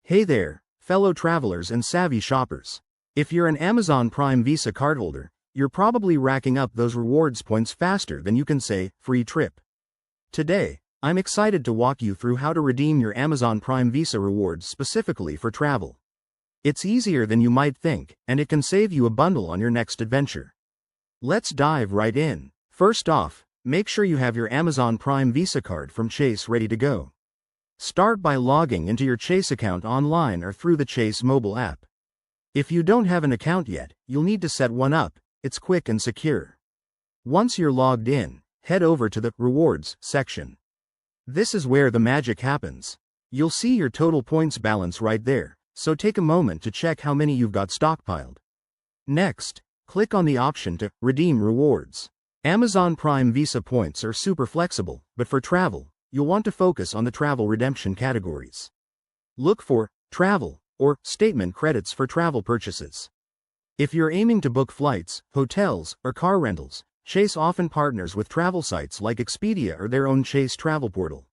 Hey there, fellow travelers and savvy shoppers. If you're an Amazon Prime Visa cardholder, you're probably racking up those rewards points faster than you can say, free trip. Today, I'm excited to walk you through how to redeem your Amazon Prime Visa rewards specifically for travel. It's easier than you might think, and it can save you a bundle on your next adventure. Let's dive right in. First off, make sure you have your Amazon Prime Visa card from Chase ready to go. Start by logging into your Chase account online or through the Chase mobile app. If you don't have an account yet, you'll need to set one up. It's quick and secure. Once you're logged in, head over to the Rewards section. This is where the magic happens. You'll see your total points balance right there, so take a moment to check how many you've got stockpiled. Next, click on the option to redeem rewards. Amazon Prime Visa points are super flexible, but for travel, you'll want to focus on the travel redemption categories. Look for travel or statement credits for travel purchases. If you're aiming to book flights, hotels, or car rentals, Chase often partners with travel sites like Expedia or their own Chase travel portal.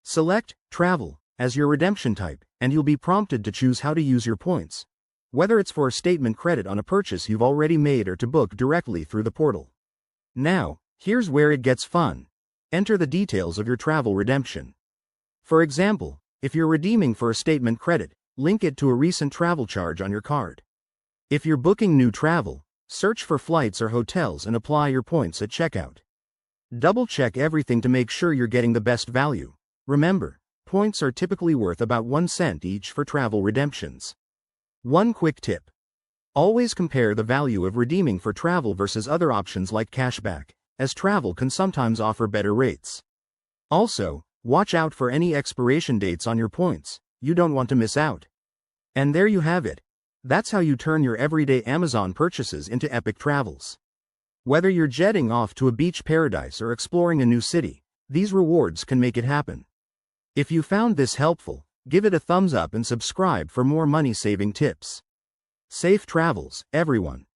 Select travel as your redemption type, and you'll be prompted to choose how to use your points, whether it's for a statement credit on a purchase you've already made or to book directly through the portal. Now, here's where it gets fun. Enter the details of your travel redemption. For example, if you're redeeming for a statement credit, link it to a recent travel charge on your card. If you're booking new travel, search for flights or hotels and apply your points at checkout. Double-check everything to make sure you're getting the best value. Remember, points are typically worth about 1 cent each for travel redemptions. One quick tip. Always compare the value of redeeming for travel versus other options like cashback, as travel can sometimes offer better rates. Also, watch out for any expiration dates on your points. You don't want to miss out. And there you have it. That's how you turn your everyday Amazon purchases into epic travels. Whether you're jetting off to a beach paradise or exploring a new city, these rewards can make it happen. If you found this helpful, give it a thumbs up and subscribe for more money-saving tips. Safe travels, everyone.